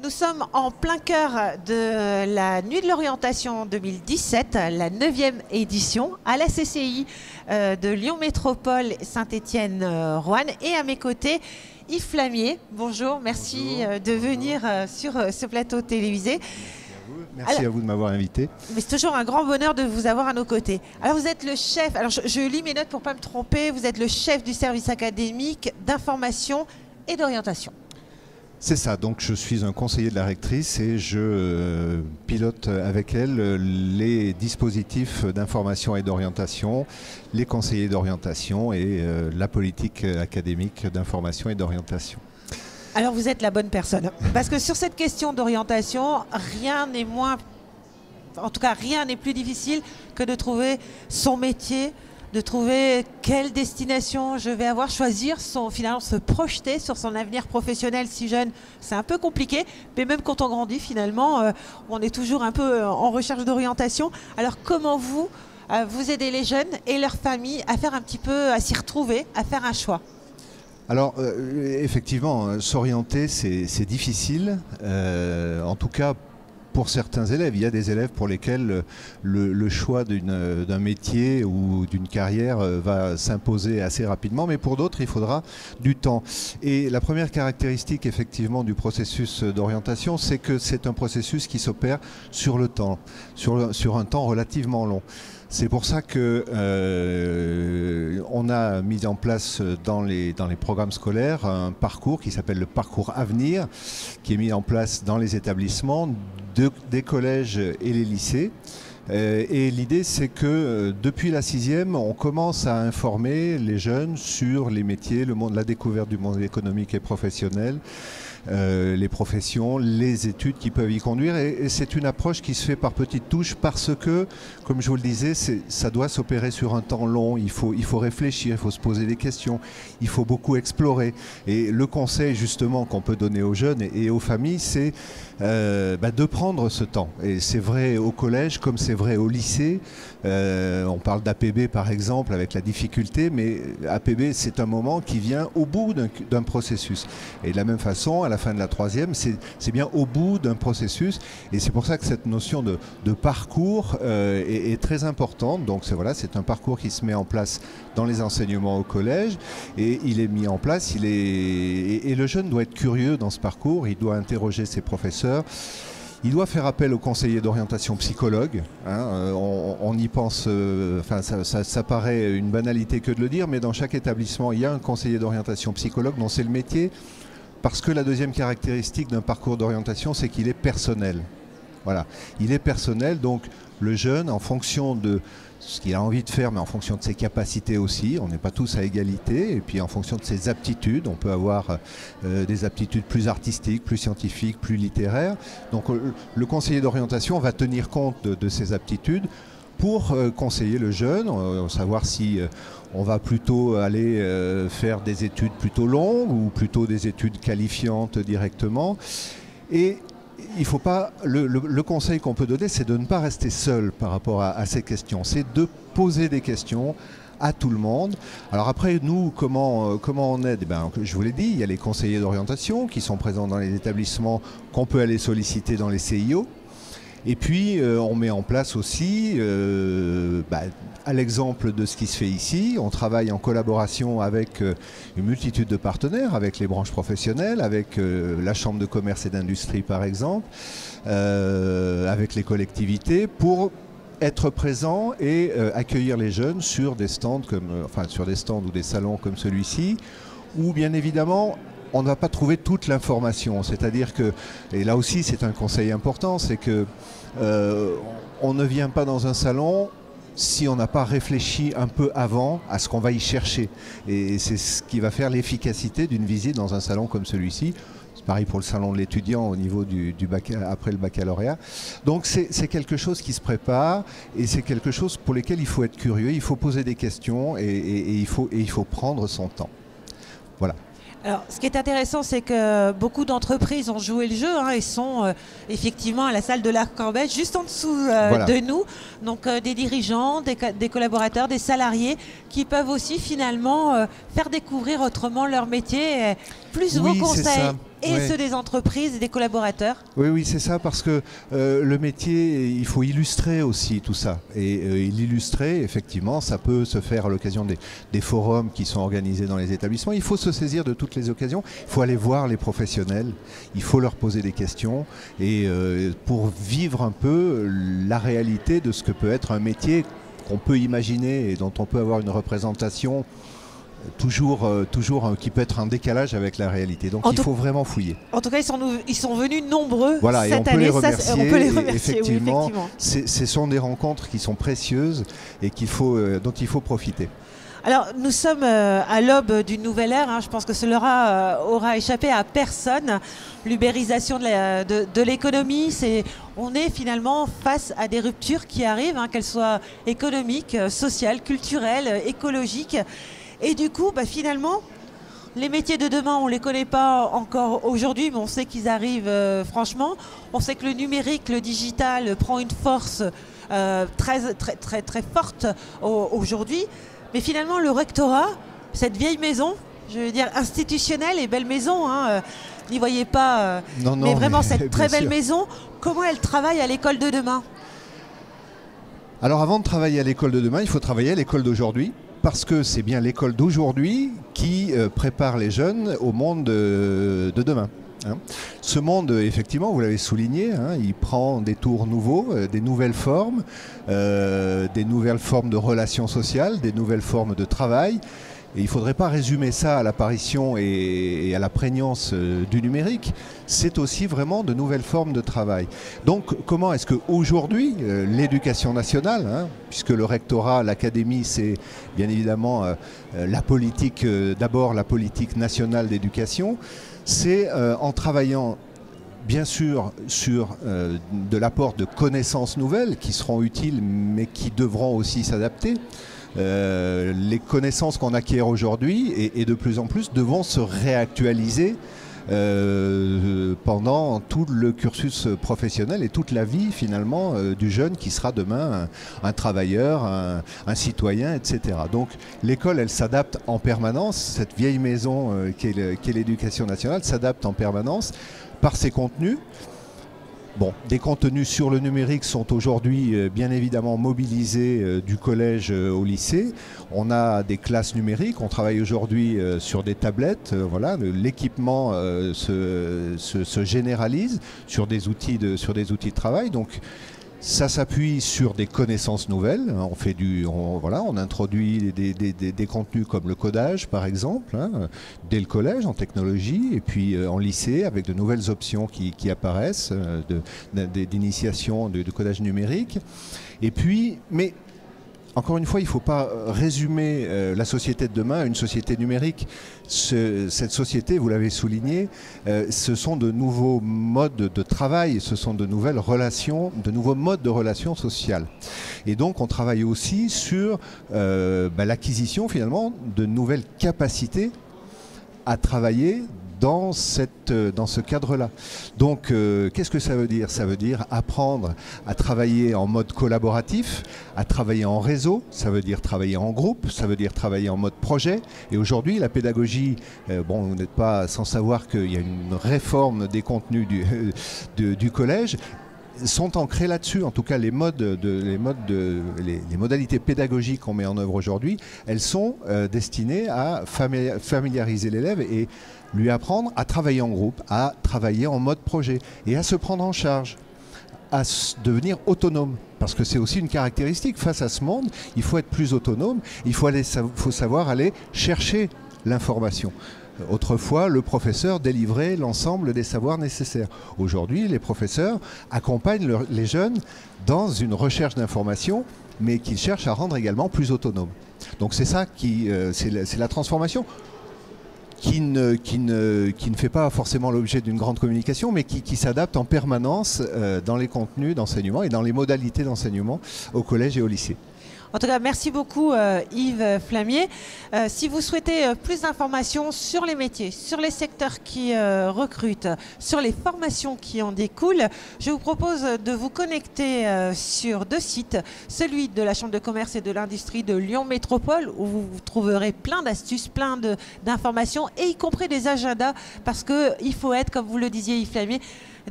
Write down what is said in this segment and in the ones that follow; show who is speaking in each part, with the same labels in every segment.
Speaker 1: Nous sommes en plein cœur de la Nuit de l'Orientation 2017, la 9e édition, à la CCI de Lyon Métropole Saint-Étienne-Roanne. Et à mes côtés, Yves Flamier. Bonjour, merci de venir sur ce plateau télévisé.
Speaker 2: Merci à vous de m'avoir invité.
Speaker 1: Mais c'est toujours un grand bonheur de vous avoir à nos côtés. Alors vous êtes le chef, alors je lis mes notes pour ne pas me tromper, vous êtes le chef du service académique d'information et d'orientation.
Speaker 2: C'est ça, donc je suis un conseiller de la rectrice et je pilote avec elle les dispositifs d'information et d'orientation, les conseillers d'orientation et la politique académique d'information et d'orientation.
Speaker 1: Alors vous êtes la bonne personne, parce que sur cette question d'orientation, rien n'est moins, en tout cas rien n'est plus difficile que de trouver son métier, de trouver quelle destination je vais avoir, choisir finalement se projeter sur son avenir professionnel si jeune, c'est un peu compliqué, mais même quand on grandit finalement, on est toujours un peu en recherche d'orientation. Alors comment vous aidez les jeunes et leurs familles à faire un petit peu, à s'y retrouver, à faire un choix?
Speaker 2: Alors, effectivement, s'orienter, c'est difficile, en tout cas pour certains élèves. Il y a des élèves pour lesquels le choix d'un métier ou d'une carrière va s'imposer assez rapidement, mais pour d'autres, il faudra du temps. Et la première caractéristique, effectivement, du processus d'orientation, c'est que c'est un processus qui s'opère sur le temps, sur un temps relativement long. C'est pour ça que on a mis en place dans les programmes scolaires un parcours qui s'appelle le parcours Avenir, qui est mis en place dans les établissements des collèges et les lycées. Et l'idée, c'est que depuis la 6e, on commence à informer les jeunes sur les métiers, la découverte du monde économique et professionnel, les professions, les études qui peuvent y conduire. Et c'est une approche qui se fait par petites touches parce que, comme je vous le disais, ça doit s'opérer sur un temps long. Il faut réfléchir, il faut se poser des questions, il faut beaucoup explorer. Et le conseil justement qu'on peut donner aux jeunes et aux familles, c'est de prendre ce temps. Et c'est vrai au collège comme c'est vrai au lycée. On parle d'APB par exemple avec la difficulté, mais APB c'est un moment qui vient au bout d'un processus. Et de la même façon, à la fin de la 3e, c'est bien au bout d'un processus. Et c'est pour ça que cette notion de parcours est très importante. Donc c'est un parcours qui se met en place dans les enseignements au collège. Et il est mis en place, et le jeune doit être curieux dans ce parcours, il doit interroger ses professeurs. Il doit faire appel au conseiller d'orientation psychologue. On y pense, ça paraît une banalité que de le dire, mais dans chaque établissement, il y a un conseiller d'orientation psychologue dont c'est le métier, parce que la deuxième caractéristique d'un parcours d'orientation, c'est qu'il est personnel. Voilà, il est personnel, donc le jeune, en fonction de ce qu'il a envie de faire, mais en fonction de ses capacités aussi, on n'est pas tous à égalité, et puis en fonction de ses aptitudes, on peut avoir des aptitudes plus artistiques, plus scientifiques, plus littéraires. Donc le conseiller d'orientation va tenir compte de ces aptitudes pour conseiller le jeune, savoir si on va plutôt aller faire des études plutôt longues ou plutôt des études qualifiantes directement. Et il faut pas, le conseil qu'on peut donner, c'est de ne pas rester seul par rapport à ces questions. C'est de poser des questions à tout le monde. Alors après, nous, comment on aide? Je vous l'ai dit, il y a les conseillers d'orientation qui sont présents dans les établissements qu'on peut aller solliciter dans les CIO. Et puis, on met en place aussi, à l'exemple de ce qui se fait ici, on travaille en collaboration avec une multitude de partenaires, avec les branches professionnelles, avec la Chambre de commerce et d'industrie par exemple, avec les collectivités, pour être présent et accueillir les jeunes sur des stands sur des stands ou des salons comme celui-ci, où bien évidemment, on ne va pas trouver toute l'information. C'est-à-dire que, et là aussi c'est un conseil important, c'est que on ne vient pas dans un salon si on n'a pas réfléchi un peu avant à ce qu'on va y chercher. Et c'est ce qui va faire l'efficacité d'une visite dans un salon comme celui-ci. C'est pareil pour le salon de l'étudiant au niveau après le baccalauréat. Donc c'est quelque chose qui se prépare et c'est quelque chose pour lequel il faut être curieux, il faut poser des questions et il faut prendre son temps. Voilà.
Speaker 1: Alors, ce qui est intéressant, c'est que beaucoup d'entreprises ont joué le jeu et sont effectivement à la salle de l'Arc-en-Bèche, juste en dessous de nous. Donc, des dirigeants, des collaborateurs, des salariés qui peuvent aussi finalement faire découvrir autrement leur métier. Plus vos conseils. et ceux des entreprises et des collaborateurs.
Speaker 2: Oui, c'est ça, parce que le métier, il faut illustrer aussi tout ça. Et l'illustrer, effectivement, ça peut se faire à l'occasion des forums qui sont organisés dans les établissements. Il faut se saisir de toutes les occasions. Il faut aller voir les professionnels. Il faut leur poser des questions. Et pour vivre un peu la réalité de ce que peut être un métier qu'on peut imaginer et dont on peut avoir une représentation toujours qui peut être en décalage avec la réalité. Donc il faut vraiment fouiller.
Speaker 1: En tout cas, ils sont venus nombreux
Speaker 2: voilà,
Speaker 1: cette
Speaker 2: année.
Speaker 1: On peut les remercier.
Speaker 2: Effectivement, ce sont des rencontres qui sont précieuses et dont il faut profiter.
Speaker 1: Alors, nous sommes à l'aube d'une nouvelle ère. Je pense que cela aura échappé à personne. L'ubérisation de l'économie, on est finalement face à des ruptures qui arrivent, qu'elles soient économiques, sociales, culturelles, écologiques. Et du coup, finalement, les métiers de demain, on ne les connaît pas encore aujourd'hui, mais on sait qu'ils arrivent franchement. On sait que le numérique, le digital prend une force très forte aujourd'hui. Mais finalement, le rectorat, cette vieille maison, je veux dire institutionnelle et belle maison, n'y voyez pas, mais vraiment cette très belle maison, comment elle travaille à l'école de demain?
Speaker 2: Alors avant de travailler à l'école de demain, il faut travailler à l'école d'aujourd'hui. Parce que c'est bien l'école d'aujourd'hui qui prépare les jeunes au monde de demain. Ce monde, effectivement, vous l'avez souligné, il prend des tours nouveaux, des nouvelles formes de relations sociales, des nouvelles formes de travail. Et il ne faudrait pas résumer ça à l'apparition et à la prégnance du numérique. C'est aussi vraiment de nouvelles formes de travail. Donc comment est-ce qu'aujourd'hui, l'éducation nationale, puisque le rectorat, l'académie, c'est bien évidemment la politique, d'abord la politique nationale d'éducation, c'est en travaillant bien sûr sur de l'apport de connaissances nouvelles qui seront utiles mais qui devront aussi s'adapter. Les connaissances qu'on acquiert aujourd'hui et de plus en plus devront se réactualiser pendant tout le cursus professionnel et toute la vie finalement du jeune qui sera demain un travailleur, un citoyen, etc. Donc l'école, elle s'adapte en permanence. Cette vieille maison qu'est l'éducation nationale s'adapte en permanence par ses contenus. Bon, des contenus sur le numérique sont aujourd'hui bien évidemment mobilisés du collège au lycée. On a des classes numériques, on travaille aujourd'hui sur des tablettes. Voilà, l'équipement se généralise sur des outils de travail. Donc ça s'appuie sur des connaissances nouvelles. On introduit des contenus comme le codage, par exemple, dès le collège en technologie, et puis en lycée avec de nouvelles options qui apparaissent d'initiation de codage numérique. Et puis, mais encore une fois, il ne faut pas résumer la société de demain à une société numérique. Cette société, vous l'avez souligné, ce sont de nouveaux modes de travail, ce sont de nouvelles relations, de nouveaux modes de relations sociales. Et donc, on travaille aussi sur l'acquisition, finalement, de nouvelles capacités à travailler dans ce cadre-là. Donc, qu'est-ce que ça veut dire? Ça veut dire apprendre à travailler en mode collaboratif, à travailler en réseau, ça veut dire travailler en groupe, ça veut dire travailler en mode projet. Et aujourd'hui, la pédagogie, vous n'êtes pas sans savoir qu'il y a une réforme des contenus du collège, sont ancrés là-dessus. En tout cas, les modalités pédagogiques qu'on met en œuvre aujourd'hui, elles sont destinées à familiariser l'élève et lui apprendre à travailler en groupe, à travailler en mode projet et à se prendre en charge, à devenir autonome. Parce que c'est aussi une caractéristique. Face à ce monde, il faut être plus autonome, il faut savoir aller chercher l'information. Autrefois, le professeur délivrait l'ensemble des savoirs nécessaires. Aujourd'hui, les professeurs accompagnent les jeunes dans une recherche d'information, mais qu'ils cherchent à rendre également plus autonomes. Donc c'est ça c'est la transformation qui ne fait pas forcément l'objet d'une grande communication, mais qui s'adapte en permanence dans les contenus d'enseignement et dans les modalités d'enseignement au collège et au lycée.
Speaker 1: En tout cas, merci beaucoup Yves Flamier. Si vous souhaitez plus d'informations sur les métiers, sur les secteurs qui recrutent, sur les formations qui en découlent, je vous propose de vous connecter sur 2 sites. Celui de la Chambre de commerce et de l'industrie de Lyon Métropole, où vous trouverez plein d'astuces, plein d'informations, et y compris des agendas, parce qu'il faut être, comme vous le disiez Yves Flamier,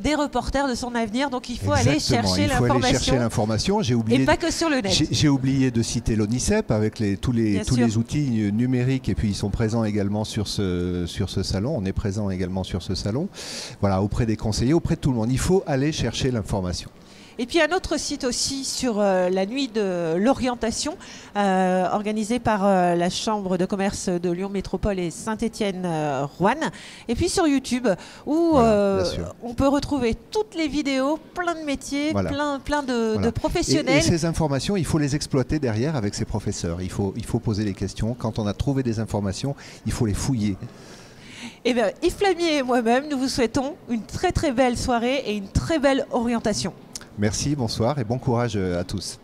Speaker 1: des reporters de son avenir, donc il faut aller chercher
Speaker 2: l'information.
Speaker 1: Et pas que sur le net.
Speaker 2: J'ai oublié de citer l'ONICEP avec tous les outils numériques, et puis ils sont présents également sur ce salon. On est présent également sur ce salon, voilà, auprès des conseillers, auprès de tout le monde. Il faut aller chercher l'information.
Speaker 1: Et puis un autre site aussi sur la nuit de l'orientation, organisée par la Chambre de commerce de Lyon Métropole et Saint-Étienne-Roanne. Et puis sur YouTube, où on peut retrouver toutes les vidéos, plein de métiers, plein de professionnels.
Speaker 2: Et ces informations, il faut les exploiter derrière avec ses professeurs. Il faut poser les questions. Quand on a trouvé des informations, il faut les fouiller.
Speaker 1: Eh bien, Yves Flamier et moi-même, nous vous souhaitons une très très belle soirée et une très belle orientation.
Speaker 2: Merci, bonsoir et bon courage à tous.